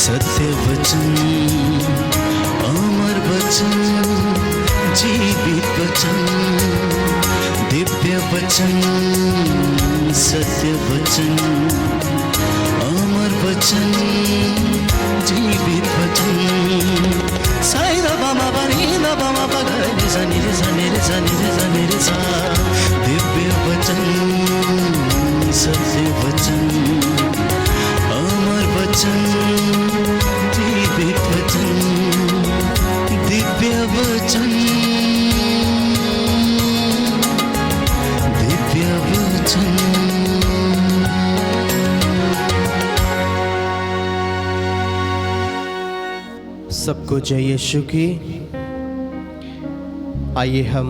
सत्य वचन, अमर वचन, जीवित वचन, दिव्य वचन, सत्य वचन, अमर वचन, जीवित वचन। साई दा बामा बनी दा बामा बगरे रे सा नी रे सा नी रे सा नी रे सा नी रे सा। दिव्य वचन, सत्य वचन, अमर वचन, जीवित वचन, दिव्य वचन, दिव्य वचन। सबको जय यीशु की। आइए हम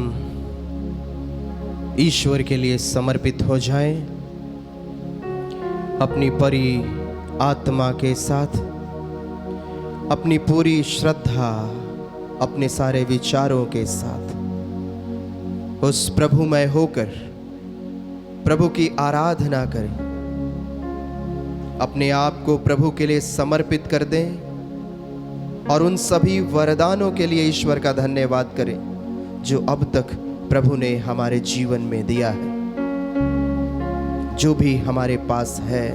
ईश्वर के लिए समर्पित हो जाएं, अपनी परी आत्मा के साथ, अपनी पूरी श्रद्धा, अपने सारे विचारों के साथ उस प्रभुमय होकर प्रभु की आराधना करें। अपने आप को प्रभु के लिए समर्पित कर दें और उन सभी वरदानों के लिए ईश्वर का धन्यवाद करें जो अब तक प्रभु ने हमारे जीवन में दिया है। जो भी हमारे पास है,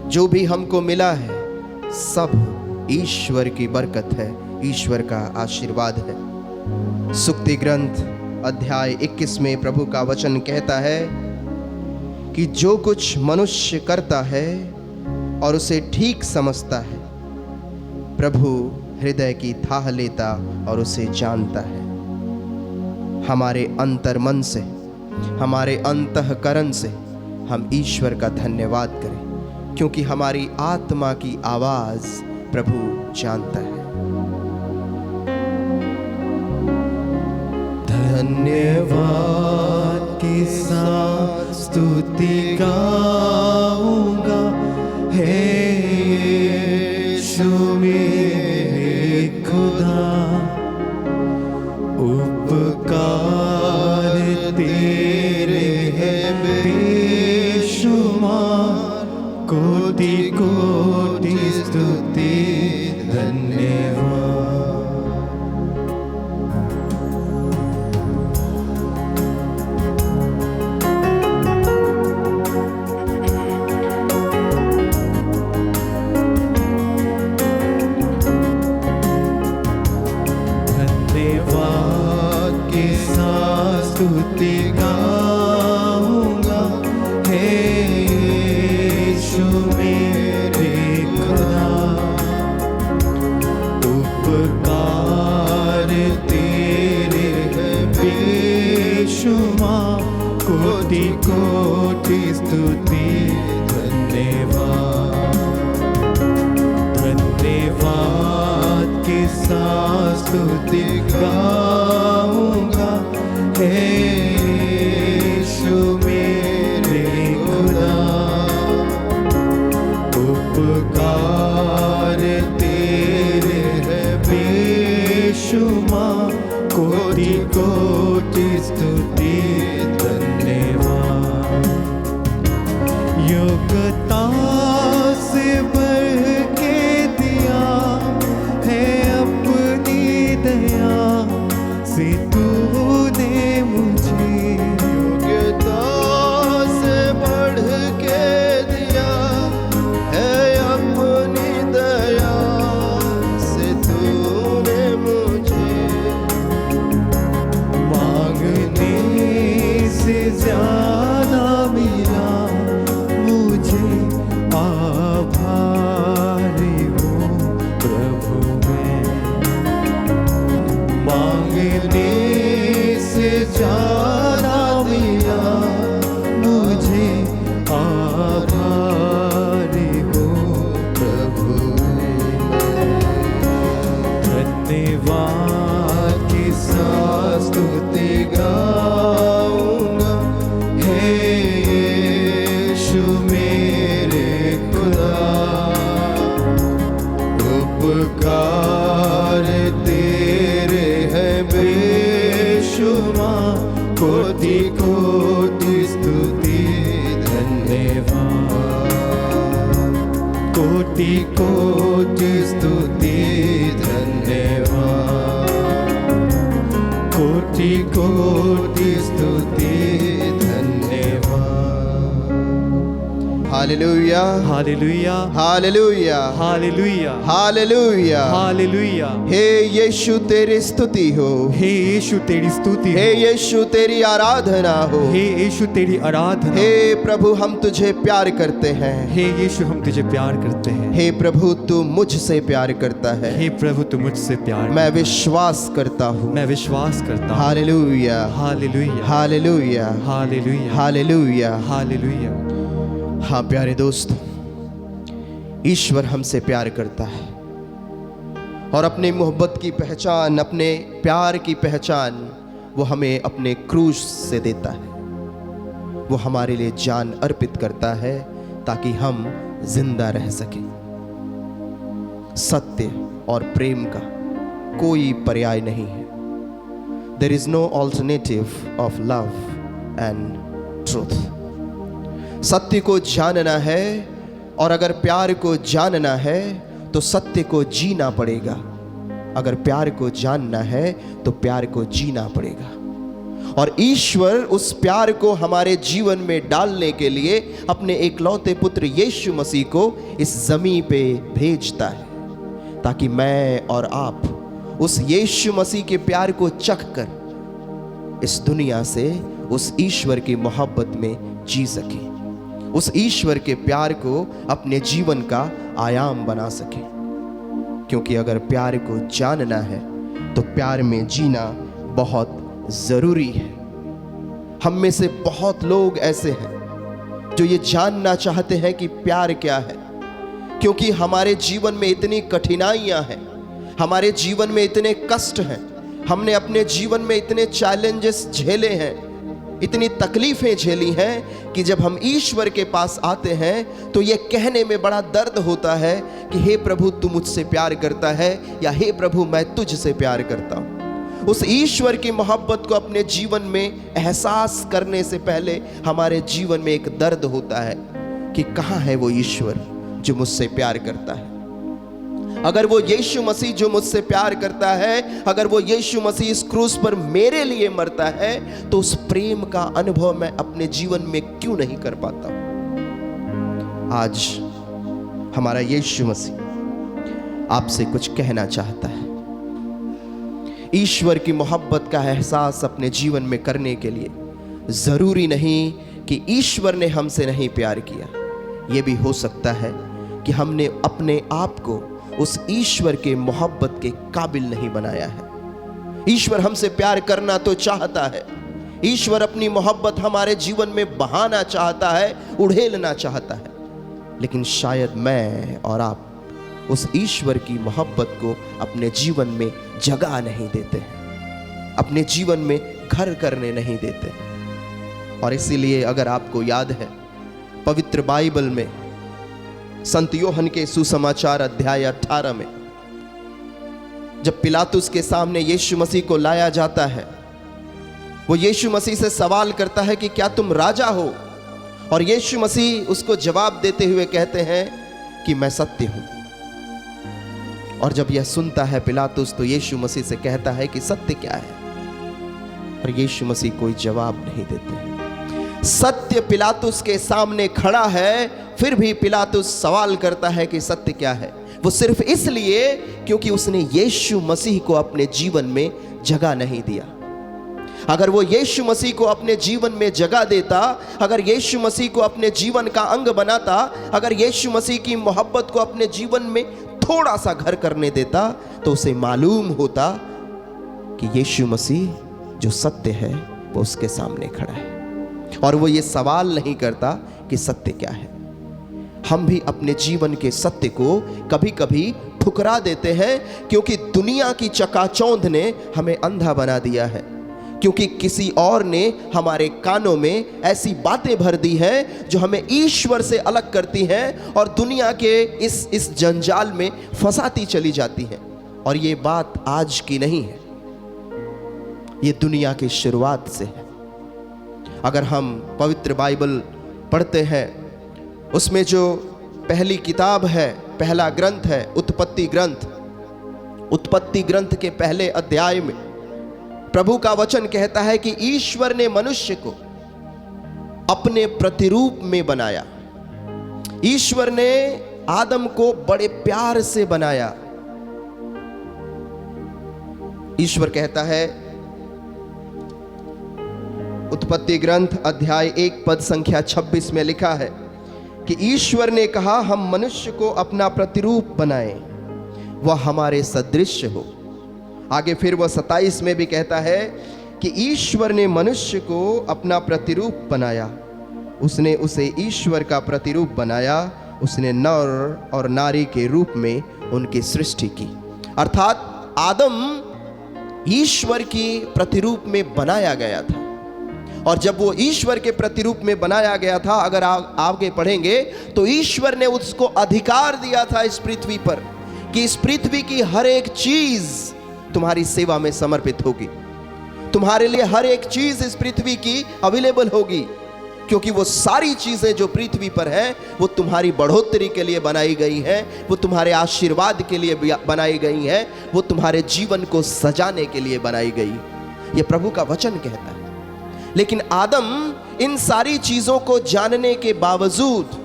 जो भी हमको मिला है, सब ईश्वर की बरकत है, ईश्वर का आशीर्वाद है। सुक्ति ग्रंथ अध्याय 21 में प्रभु का वचन कहता है कि जो कुछ मनुष्य करता है और उसे ठीक समझता है, प्रभु हृदय की थाह लेता और उसे जानता है। हमारे अंतर मन से, हमारे अंतःकरण से हम ईश्वर का धन्यवाद करें, क्योंकि हमारी आत्मा की आवाज प्रभु जानता है। धन्यवाद के साथ स्तुति गाऊंगा, हे यीशु मेरे खुदा, उपकार तेरे हैं बेशुमार, कोटि कोटि स्तुति धन्यवाद। स्तुति गाऊंगा, हे यीशु मेरे खुदा, उपकार तेरे हैं बेशुमार, कोटि कोटि स्तुति धन्यवाद। धन्यवाद के साथ स्तुति गाऊंगा, हे यीशु मेरे खुदा, उपकार तेरे हैं बेशुमार, कोटि कोटि स्तुति धन्यवाद। योग्यता से बढ़ के दिया है अपनी दया से तूने मुझे, योग्यता से बढ़ के दिया है अपनी दया से तूने मुझे, मांगने से ज्यादा मिला मुझे, आभारी हूँ प्रभु मैं। मांगने से ज्यादा मिला मुझे, आभारी हूँ प्रभु मैं। धन्यवाद के साथ स्तुति गाऊंगा, हे यीशु मेरे खुदा, उपकार तेरे हैं बेशुमार, कोटि कोटि स्तुति धन्यवाद। कोटि कोटि कोटि स्तुति धन्यवाद, कोटि कोटि स्तुति धन्यवाद। Hallelujah, hallelujah, hallelujah, hallelujah, hallelujah. Hallelujah. हे यीशु तेरी स्तुति हो, हे यीशु तेरी स्तुति हे हो, यीशु तेरी आराधना हो। हे यीशु तेरी आराधना। हे प्रभु हम तुझे प्यार करते हैं, हे यीशु हम तुझे प्यार करते हैं। हे प्रभु तू मुझसे प्यार करता है, हे प्रभु तू मुझसे प्यार। मैं विश्वास करता हूँ। मैं विश्वास करता हूँ। Hallelujah, hallelujah, hallelujah, hallelujah, hallelujah. Hallelujah. हाँ प्यारे दोस्त, ईश्वर हमसे प्यार करता है और अपनी मोहब्बत की पहचान, अपने प्यार की पहचान वो हमें अपने क्रूस से देता है। वो हमारे लिए जान अर्पित करता है ताकि हम जिंदा रह सकें। सत्य और प्रेम का कोई पर्याय नहीं है। There is no alternative of love and truth. सत्य को जानना है और अगर प्यार को जानना है तो सत्य को जीना पड़ेगा। अगर प्यार को जानना है तो प्यार को जीना पड़ेगा। और ईश्वर उस प्यार को हमारे जीवन में डालने के लिए अपने एकलौते पुत्र यीशु मसीह को इस जमीन पे भेजता है ताकि मैं और आप उस यीशु मसीह के प्यार को चख कर इस दुनिया से उस ईश्वर की मोहब्बत में जी सकें, उस ईश्वर के प्यार को अपने जीवन का आयाम बना सके। क्योंकि अगर प्यार को जानना है तो प्यार में जीना बहुत जरूरी है। हम में से बहुत लोग ऐसे हैं जो ये जानना चाहते हैं कि प्यार क्या है, क्योंकि हमारे जीवन में इतनी कठिनाइयां हैं, हमारे जीवन में इतने कष्ट हैं, हमने अपने जीवन में इतने चैलेंजेस झेले हैं, इतनी तकलीफें झेली हैं कि जब हम ईश्वर के पास आते हैं तो ये कहने में बड़ा दर्द होता है कि हे प्रभु तू मुझसे प्यार करता है, या हे प्रभु मैं तुझसे प्यार करता हूँ। उस ईश्वर की मोहब्बत को अपने जीवन में एहसास करने से पहले हमारे जीवन में एक दर्द होता है कि कहाँ है वो ईश्वर जो मुझसे प्यार करता है। अगर वो यीशु मसीह जो मुझसे प्यार करता है, अगर वो यीशु मसीह इस क्रूस पर मेरे लिए मरता है, तो उस प्रेम का अनुभव मैं अपने जीवन में क्यों नहीं कर पाता हूं। आज हमारा यीशु मसीह आपसे कुछ कहना चाहता है। ईश्वर की मोहब्बत का एहसास अपने जीवन में करने के लिए जरूरी नहीं कि ईश्वर ने हमसे नहीं प्यार किया। यह भी हो सकता है कि हमने अपने आप को उस ईश्वर के मोहब्बत के काबिल नहीं बनाया है। ईश्वर हमसे प्यार करना तो चाहता है, ईश्वर अपनी मोहब्बत हमारे जीवन में बहाना चाहता है, उड़ेलना चाहता है, लेकिन शायद मैं और आप उस ईश्वर की मोहब्बत को अपने जीवन में जगह नहीं देते हैं, अपने जीवन में घर करने नहीं देते। और इसीलिए अगर आपको याद है, पवित्र बाइबल में संत योहन के सुसमाचार अध्याय 18 में जब पिलातुस के सामने यीशु मसीह को लाया जाता है, वो यीशु मसीह से सवाल करता है कि क्या तुम राजा हो? और यीशु मसीह उसको जवाब देते हुए कहते हैं कि मैं सत्य हूं। और जब यह सुनता है पिलातुस तो यीशु मसीह से कहता है कि सत्य क्या है? और यीशु मसीह कोई जवाब नहीं देते। सत्य पिलातुस के सामने खड़ा है, फिर भी पिलातुस सवाल करता है कि सत्य क्या है। वो सिर्फ इसलिए क्योंकि उसने यीशु मसीह को अपने जीवन में जगह नहीं दिया। अगर वो यीशु मसीह को अपने जीवन में जगह देता, अगर यीशु मसीह को अपने जीवन का अंग बनाता, अगर यीशु मसीह की मोहब्बत को अपने जीवन में थोड़ा सा घर करने देता, तो उसे मालूम होता कि यीशु मसीह जो सत्य है वो उसके सामने खड़ा है। और वो ये सवाल नहीं करता कि सत्य क्या है। हम भी अपने जीवन के सत्य को कभी कभी ठुकरा देते हैं, क्योंकि दुनिया की चकाचौंध ने हमें अंधा बना दिया है, क्योंकि किसी और ने हमारे कानों में ऐसी बातें भर दी हैं जो हमें ईश्वर से अलग करती हैं और दुनिया के इस जंजाल में फंसाती चली जाती हैं। और ये बात आज की नहीं है, ये दुनिया की शुरुआत से है। अगर हम पवित्र बाइबल पढ़ते हैं, उसमें जो पहली किताब है, पहला ग्रंथ है उत्पत्ति ग्रंथ। उत्पत्ति ग्रंथ के पहले अध्याय में प्रभु का वचन कहता है कि ईश्वर ने मनुष्य को अपने प्रतिरूप में बनाया। ईश्वर ने आदम को बड़े प्यार से बनाया। ईश्वर कहता है, उत्पत्ति ग्रंथ अध्याय 1 पद संख्या 26 में लिखा है कि ईश्वर ने कहा, हम मनुष्य को अपना प्रतिरूप बनाएं, वह हमारे सदृश हो। आगे फिर वह 27 में भी कहता है कि ईश्वर ने मनुष्य को अपना प्रतिरूप बनाया, उसने उसे ईश्वर का प्रतिरूप बनाया, उसने नर और नारी के रूप में उनकी सृष्टि की। अर्थात आदम ईश्वर की प्रतिरूप में बनाया गया था। और जब वो ईश्वर के प्रतिरूप में बनाया गया था, अगर आगे पढ़ेंगे तो ईश्वर ने उसको अधिकार दिया था इस पृथ्वी पर कि इस पृथ्वी की हर एक चीज तुम्हारी सेवा में समर्पित होगी। तुम्हारे लिए हर एक चीज इस पृथ्वी की अवेलेबल होगी, क्योंकि वो सारी चीजें जो पृथ्वी पर हैं वो तुम्हारी बढ़ोतरी के लिए बनाई गई हैं, वो तुम्हारे आशीर्वाद के लिए बनाई गई हैं, वो तुम्हारे जीवन को सजाने के लिए बनाई गई। ये प्रभु का वचन कहता है। लेकिन आदम इन सारी चीजों को जानने के बावजूद,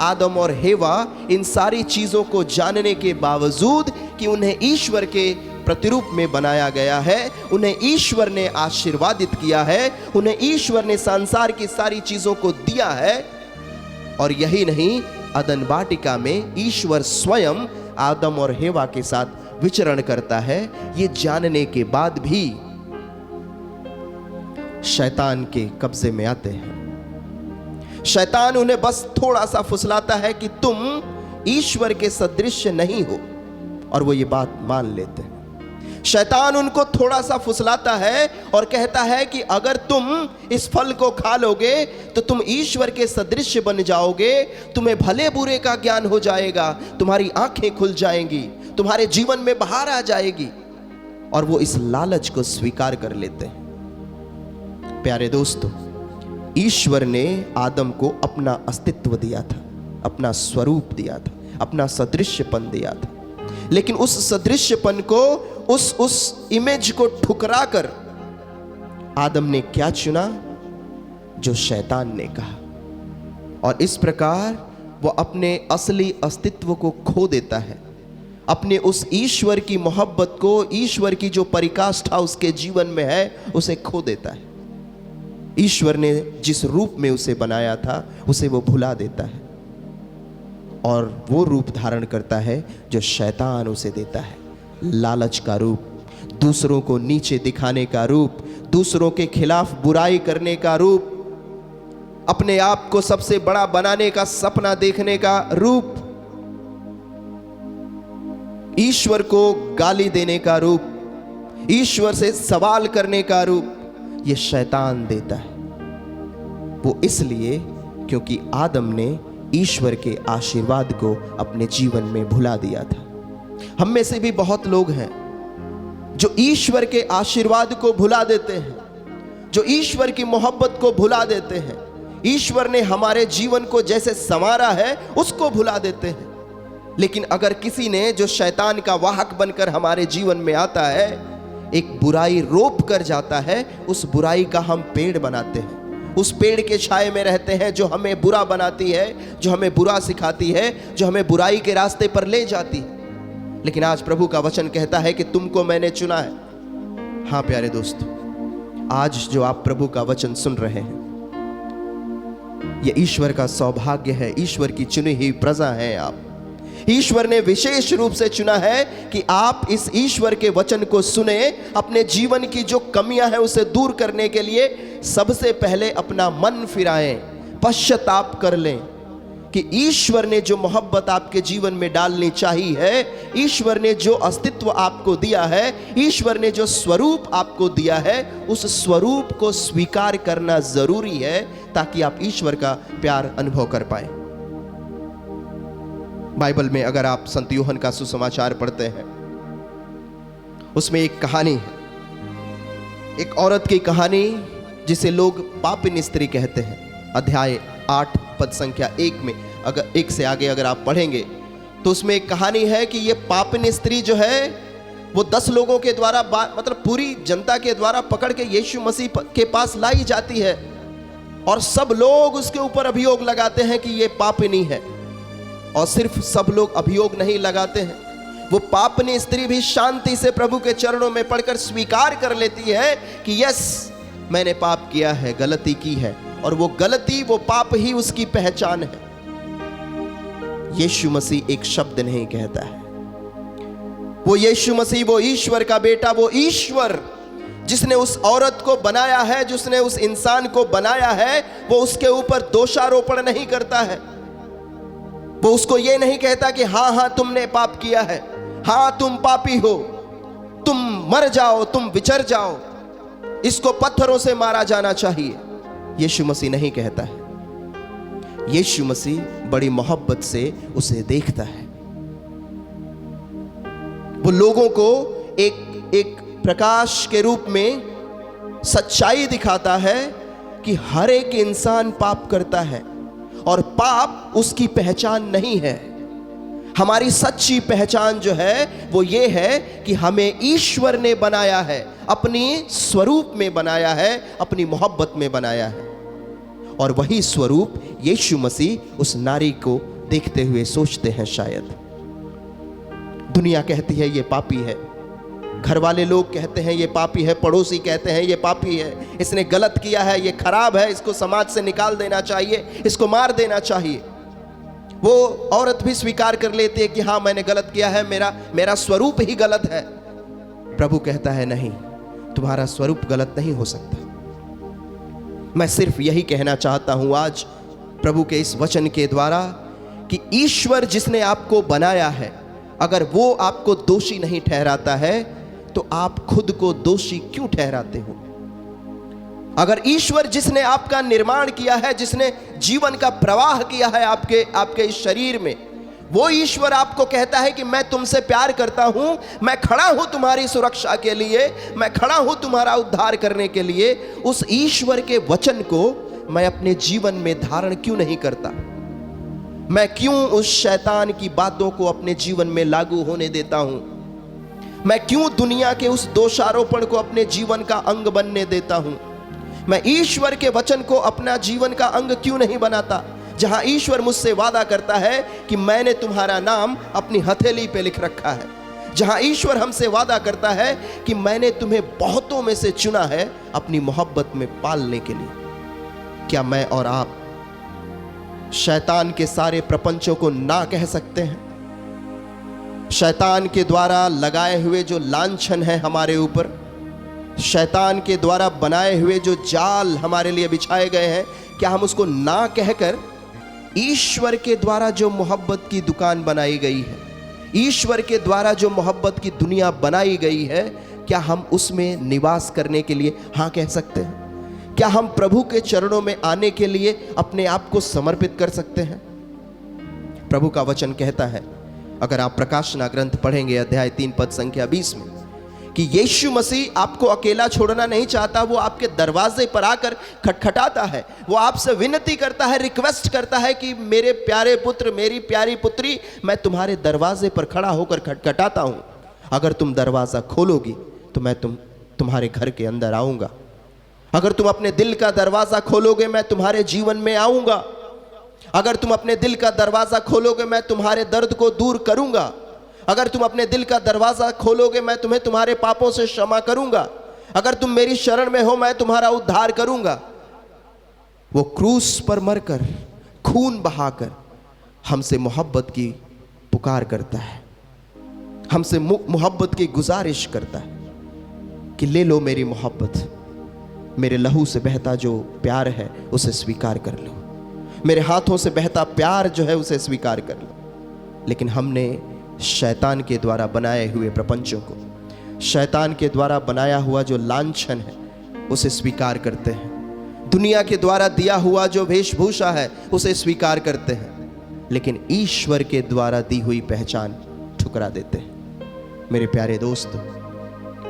आदम और हेवा इन सारी चीजों को जानने के बावजूद कि उन्हें ईश्वर के प्रतिरूप में बनाया गया है, उन्हें ईश्वर ने आशीर्वादित किया है, उन्हें ईश्वर ने संसार की सारी चीजों को दिया है। और यही नहीं, अदन वाटिका में ईश्वर स्वयं आदम और हेवा के साथ विचरण करता है। ये जानने के बाद भी शैतान के कब्जे में आते हैं। शैतान उन्हें बस थोड़ा सा फुसलाता है कि तुम ईश्वर के सदृश नहीं हो, और वो ये बात मान लेते हैं। शैतान उनको थोड़ा सा फुसलाता है और कहता है कि अगर तुम इस फल को खा लोगे तो तुम ईश्वर के सदृश बन जाओगे, तुम्हें भले बुरे का ज्ञान हो जाएगा, तुम्हारी आंखें खुल जाएंगी, तुम्हारे जीवन में बहार आ जाएगी। और वो इस लालच को स्वीकार कर लेते हैं। प्यारे दोस्तों, ईश्वर ने आदम को अपना अस्तित्व दिया था, अपना स्वरूप दिया था, अपना सदृश्यपन दिया था। लेकिन उस सदृश्यपन को, उस इमेज को ठुकरा कर आदम ने क्या चुना? जो शैतान ने कहा। और इस प्रकार वह अपने असली अस्तित्व को खो देता है, अपने उस ईश्वर की मोहब्बत को, ईश्वर की जो परिकाष्ठा उसके जीवन में है, उसे खो देता है। ईश्वर ने जिस रूप में उसे बनाया था उसे वो भुला देता है, और वो रूप धारण करता है जो शैतान उसे देता है। लालच का रूप, दूसरों को नीचे दिखाने का रूप, दूसरों के खिलाफ बुराई करने का रूप, अपने आप को सबसे बड़ा बनाने का सपना देखने का रूप, ईश्वर को गाली देने का रूप, ईश्वर से सवाल करने का रूप, ये शैतान देता है। वो इसलिए क्योंकि आदम ने ईश्वर के आशीर्वाद को अपने जीवन में भुला दिया था। हम में से भी बहुत लोग हैं जो ईश्वर के आशीर्वाद को भुला देते हैं, जो ईश्वर की मोहब्बत को भुला देते हैं, ईश्वर ने हमारे जीवन को जैसे संवारा है उसको भुला देते हैं। लेकिन अगर किसी ने, जो शैतान का वाहक बनकर हमारे जीवन में आता है, एक बुराई रोप कर जाता है, उस बुराई का हम पेड़ बनाते हैं, उस पेड़ के छाए में रहते हैं जो हमें बुरा बनाती है, जो हमें बुरा सिखाती है, जो हमें बुराई के रास्ते पर ले जाती है। लेकिन आज प्रभु का वचन कहता है कि तुमको मैंने चुना है। हाँ प्यारे दोस्तों, आज जो आप प्रभु का वचन सुन रहे हैं, यह ईश्वर का सौभाग्य है, ईश्वर की चुनी हुई प्रजा हैं आप। ईश्वर ने विशेष रूप से चुना है कि आप इस ईश्वर के वचन को सुने, अपने जीवन की जो कमियां हैं उसे दूर करने के लिए सबसे पहले अपना मन फिराएं, पश्चाताप कर लें कि ईश्वर ने जो मोहब्बत आपके जीवन में डालनी चाहिए है, ईश्वर ने जो अस्तित्व आपको दिया है, ईश्वर ने जो स्वरूप आपको दिया है, उस स्वरूप को स्वीकार करना जरूरी है ताकि आप ईश्वर का प्यार अनुभव कर पाए। बाइबल में अगर आप संत यूहन्ना का सुसमाचार पढ़ते हैं, उसमें एक कहानी है, एक औरत की कहानी जिसे लोग पापिन स्त्री कहते हैं। अध्याय 8 पद संख्या 1 में अगर 1 से आगे अगर आप पढ़ेंगे तो उसमें एक कहानी है कि ये पापिन स्त्री जो है वो 10 लोगों के द्वारा मतलब पूरी जनता के द्वारा पकड़ के यीशु मसीह के पास लाई जाती है और सब लोग उसके ऊपर अभियोग लगाते हैं कि ये पापिनी है। और सिर्फ सब लोग अभियोग नहीं लगाते हैं, वो पापिनी स्त्री भी शांति से प्रभु के चरणों में पड़कर स्वीकार कर लेती है कि यस, मैंने पाप किया है, गलती की है, और वो गलती, वो पाप ही उसकी पहचान है। यीशु मसीह एक शब्द नहीं कहता है। वो यीशु मसीह, वो ईश्वर का बेटा, वो ईश्वर जिसने उस औरत को बनाया है, जिसने उस इंसान को बनाया है, वो उसके ऊपर दोषारोपण नहीं करता है। वो उसको ये नहीं कहता कि हाँ हाँ तुमने पाप किया है, हाँ तुम पापी हो, तुम मर जाओ, तुम विचर जाओ, इसको पत्थरों से मारा जाना चाहिए। यीशु मसीह नहीं कहता है। यीशु मसीह बड़ी मोहब्बत से उसे देखता है। वो लोगों को एक प्रकाश के रूप में सच्चाई दिखाता है कि हर एक इंसान पाप करता है और पाप उसकी पहचान नहीं है। हमारी सच्ची पहचान जो है वो ये है कि हमें ईश्वर ने बनाया है, अपनी स्वरूप में बनाया है, अपनी मोहब्बत में बनाया है। और वही स्वरूप यीशु मसीह उस नारी को देखते हुए सोचते हैं, शायद दुनिया कहती है ये पापी है, घर वाले लोग कहते हैं ये पापी है, पड़ोसी कहते हैं ये पापी है, इसने गलत किया है, ये खराब है, इसको समाज से निकाल देना चाहिए, इसको मार देना चाहिए। वो औरत भी स्वीकार कर लेती है कि हाँ मैंने गलत किया है, मेरा स्वरूप ही गलत है। प्रभु कहता है नहीं, तुम्हारा स्वरूप गलत नहीं हो सकता। मैं सिर्फ यही कहना चाहता हूं आज प्रभु के इस वचन के द्वारा कि ईश्वर जिसने आपको बनाया है, अगर वो आपको दोषी नहीं ठहराता है तो आप खुद को दोषी क्यों ठहराते हो? अगर ईश्वर जिसने आपका निर्माण किया है, जिसने जीवन का प्रवाह किया है आपके इस शरीर में, वो ईश्वर आपको कहता है कि मैं तुमसे प्यार करता हूं, मैं खड़ा हूं तुम्हारी सुरक्षा के लिए, मैं खड़ा हूं तुम्हारा उद्धार करने के लिए, उस ईश्वर के वचन को मैं अपने जीवन में धारण क्यों नहीं करता? मैं क्यों उस शैतान की बातों को अपने जीवन में लागू होने देता हूं? मैं क्यों दुनिया के उस दोषारोपण को अपने जीवन का अंग बनने देता हूं? मैं ईश्वर के वचन को अपना जीवन का अंग क्यों नहीं बनाता? जहां ईश्वर मुझसे वादा करता है कि मैंने तुम्हारा नाम अपनी हथेली पे लिख रखा है, जहां ईश्वर हमसे वादा करता है कि मैंने तुम्हें बहुतों में से चुना है अपनी मोहब्बत में पालने के लिए। क्या मैं और आप शैतान के सारे प्रपंचों को ना कह सकते हैं? शैतान के द्वारा लगाए हुए जो लांछन है हमारे ऊपर, शैतान के द्वारा बनाए हुए जो जाल हमारे लिए बिछाए गए हैं, क्या हम उसको ना कहकर ईश्वर के द्वारा जो मोहब्बत की दुकान बनाई गई है, ईश्वर के द्वारा जो मोहब्बत की दुनिया बनाई गई है, क्या हम उसमें निवास करने के लिए हाँ कह सकते हैं? क्या हम प्रभु के चरणों में आने के लिए अपने आप को समर्पित कर सकते हैं? प्रभु का वचन कहता है, अगर आप प्रकाशना ग्रंथ पढ़ेंगे अध्याय 3 पद संख्या 20 में, कि यीशु मसीह आपको अकेला छोड़ना नहीं चाहता। वो आपके दरवाजे पर आकर खटखटाता है, वो आपसे विनती करता है, रिक्वेस्ट करता है कि मेरे प्यारे पुत्र, मेरी प्यारी पुत्री, मैं तुम्हारे दरवाजे पर खड़ा होकर खटखटाता हूं। अगर तुम दरवाजा खोलोगी तो मैं तुम्हारे घर के अंदर आऊंगा। अगर तुम अपने दिल का दरवाजा खोलोगे, मैं तुम्हारे जीवन में आऊंगा। अगर तुम अपने दिल का दरवाजा खोलोगे, मैं तुम्हारे दर्द को दूर करूंगा। अगर तुम अपने दिल का दरवाजा खोलोगे, मैं तुम्हें तुम्हारे पापों से क्षमा करूंगा। अगर तुम मेरी शरण में हो, मैं तुम्हारा उद्धार करूंगा। वो क्रूस पर मरकर, खून बहाकर हमसे मोहब्बत की पुकार करता है, हमसे मोहब्बत की गुजारिश करता है कि ले लो मेरी मोहब्बत, मेरे लहू से बहता जो प्यार है उसे स्वीकार कर लो, मेरे हाथों से बहता प्यार जो है उसे स्वीकार कर लो। लेकिन हमने शैतान के द्वारा बनाए हुए प्रपंचों को, शैतान के द्वारा बनाया हुआ जो लांछन है उसे स्वीकार करते हैं। दुनिया के द्वारा दिया हुआ जो वेशभूषा है उसे स्वीकार करते हैं, लेकिन ईश्वर के द्वारा दी हुई पहचान ठुकरा देते हैं। मेरे प्यारे दोस्तों,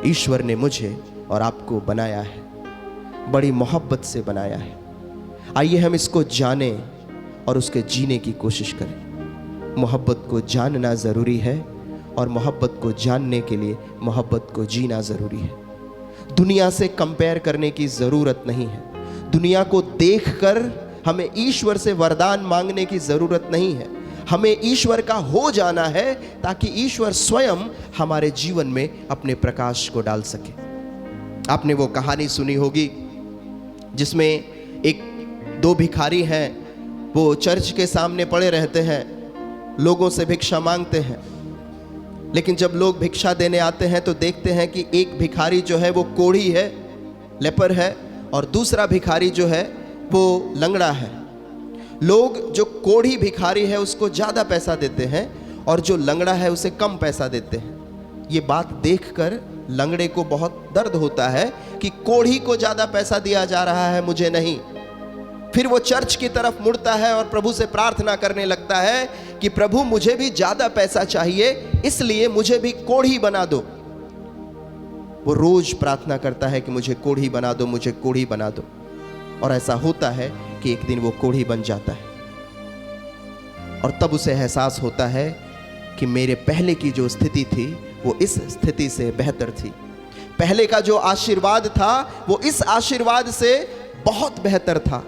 ईश्वर ने मुझे और आपको बनाया है, बड़ी मोहब्बत से बनाया है। आइए हम इसको जानें और उसके जीने की कोशिश करें। मोहब्बत को जानना ज़रूरी है और मोहब्बत को जानने के लिए मोहब्बत को जीना ज़रूरी है। दुनिया से कंपेयर करने की ज़रूरत नहीं है। दुनिया को देखकर हमें ईश्वर से वरदान मांगने की ज़रूरत नहीं है। हमें ईश्वर का हो जाना है ताकि ईश्वर स्वयं हमारे जीवन में अपने प्रकाश को डाल सके। आपने वो कहानी सुनी होगी जिसमें एक दो भिखारी हैं, वो चर्च के सामने पड़े रहते हैं, लोगों से भिक्षा मांगते हैं। लेकिन जब लोग भिक्षा देने आते हैं तो देखते हैं कि एक भिखारी जो है वो कोढ़ी है, लेपर है, और दूसरा भिखारी जो है वो लंगड़ा है। लोग जो कोढ़ी भिखारी है उसको ज़्यादा पैसा देते हैं और जो लंगड़ा है उसे कम पैसा देते हैं। ये बात देखकर लंगड़े को बहुत दर्द होता है कि कोढ़ी को ज़्यादा पैसा दिया जा रहा है, मुझे नहीं। फिर वो चर्च की तरफ मुड़ता है और प्रभु से प्रार्थना करने लगता है कि प्रभु मुझे भी ज़्यादा पैसा चाहिए, इसलिए मुझे भी कोढ़ी बना दो। वो रोज प्रार्थना करता है कि मुझे कोढ़ी बना दो, मुझे कोढ़ी बना दो। और ऐसा होता है कि एक दिन वो कोढ़ी बन जाता है और तब उसे एहसास होता है कि मेरे पहले की जो स्थिति थी वो इस स्थिति से बेहतर थी। पहले का जो आशीर्वाद था वो इस आशीर्वाद से बहुत बेहतर था।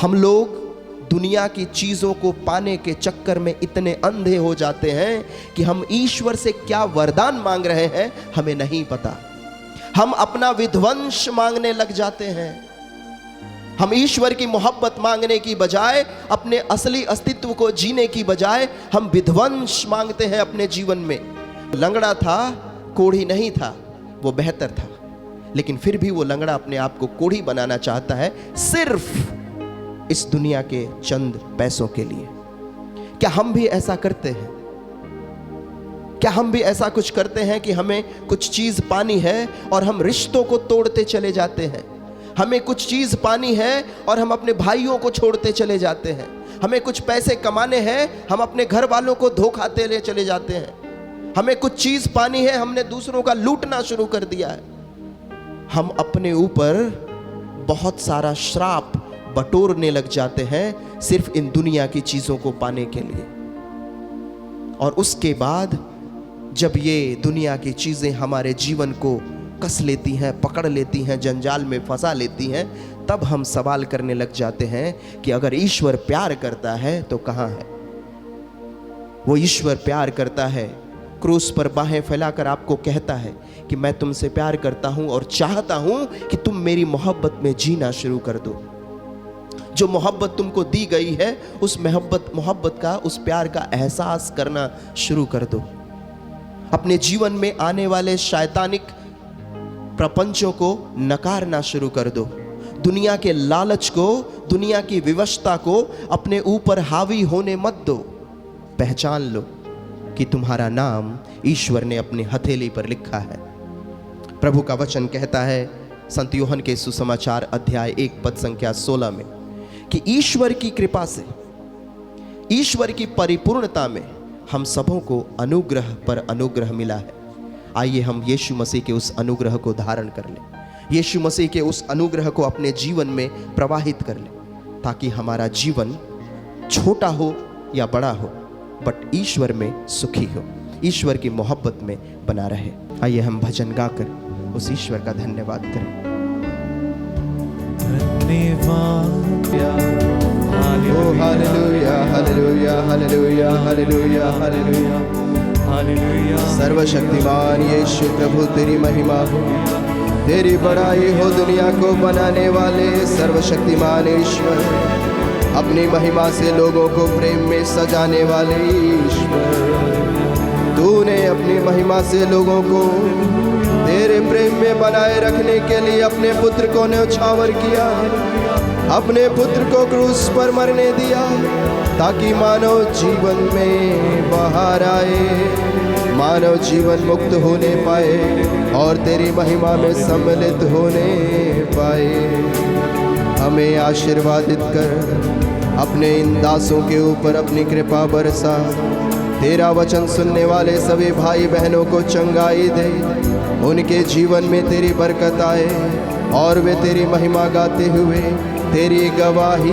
हम लोग दुनिया की चीज़ों को पाने के चक्कर में इतने अंधे हो जाते हैं कि हम ईश्वर से क्या वरदान मांग रहे हैं हमें नहीं पता। हम अपना विध्वंस मांगने लग जाते हैं। हम ईश्वर की मोहब्बत मांगने की बजाय, अपने असली अस्तित्व को जीने की बजाय हम विध्वंस मांगते हैं अपने जीवन में। लंगड़ा था, कोढ़ी नहीं था, वो बेहतर था, लेकिन फिर भी वो लंगड़ा अपने आप को कोढ़ी बनाना चाहता है सिर्फ इस दुनिया के चंद पैसों के लिए। क्या हम भी ऐसा करते हैं? क्या हम भी ऐसा कुछ करते हैं कि हमें कुछ चीज पानी है और हम रिश्तों को तोड़ते चले जाते हैं? हमें कुछ चीज पानी है और हम अपने भाइयों को छोड़ते चले जाते हैं। हमें कुछ पैसे कमाने हैं, हम अपने घर वालों को धोखा देते चले जाते हैं। हमें कुछ चीज पानी है, हमने दूसरों का लूटना शुरू कर दिया है। हम अपने ऊपर बहुत सारा श्राप बटोरने लग जाते हैं सिर्फ इन दुनिया की चीजों को पाने के लिए। और उसके बाद जब ये दुनिया की चीजें हमारे जीवन को कस लेती हैं, पकड़ लेती हैं, जंजाल में फंसा लेती हैं, तब हम सवाल करने लग जाते हैं कि अगर ईश्वर प्यार करता है तो कहाँ है? वो ईश्वर प्यार करता है, क्रूस पर बाहें फैलाकर आपको कहता है कि मैं तुमसे प्यार करता हूं और चाहता हूं कि तुम मेरी मोहब्बत में जीना शुरू कर दो। जो मोहब्बत तुमको दी गई है उस मोहब्बत का, उस प्यार का एहसास करना शुरू कर दो। अपने जीवन में आने वाले शैतानिक प्रपंचों को नकारना शुरू कर दो। दुनिया के लालच को, दुनिया की विवशता को अपने ऊपर हावी होने मत दो। पहचान लो कि तुम्हारा नाम ईश्वर ने अपनी हथेली पर लिखा है। प्रभु का वचन कहता है संत यूहन्ना के सुसमाचार अध्याय 1 पद संख्या 16 में कि ईश्वर की कृपा से, ईश्वर की परिपूर्णता में हम सबों को अनुग्रह पर अनुग्रह मिला है। आइए हम यीशु मसीह के उस अनुग्रह को धारण कर लें, यीशु मसीह के उस अनुग्रह को अपने जीवन में प्रवाहित कर लें, ताकि हमारा जीवन छोटा हो या बड़ा हो बट ईश्वर में सुखी हो, ईश्वर की मोहब्बत में बना रहे। आइए हम भजन गाकर उस ईश्वर का धन्यवाद करें। Hallelujah hallelujah hallelujah hallelujah hallelujah hallelujah. सर्वशक्तिमान यीशु प्रभु तेरी महिमा हो, तेरी बड़ाई हो दुनिया को बनाने वाले सर्वशक्तिमान ईश्वर, अपनी महिमा से लोगों को प्रेम में सजाने वाले ईश्वर। तूने अपनी महिमा से लोगों को तेरे प्रेम में बनाए रखने के लिए अपने पुत्र को न्यौछावर किया, अपने पुत्र को क्रूस पर मरने दिया ताकि मानव जीवन में बाहर आए, मानव जीवन मुक्त होने पाए और तेरी महिमा में सम्मिलित होने पाए। हमें आशीर्वादित कर, अपने इन दासों के ऊपर अपनी कृपा बरसा। तेरा वचन सुनने वाले सभी भाई बहनों को चंगाई दे, उनके जीवन में तेरी बरकत आए और वे तेरी महिमा गाते हुए तेरी गवाही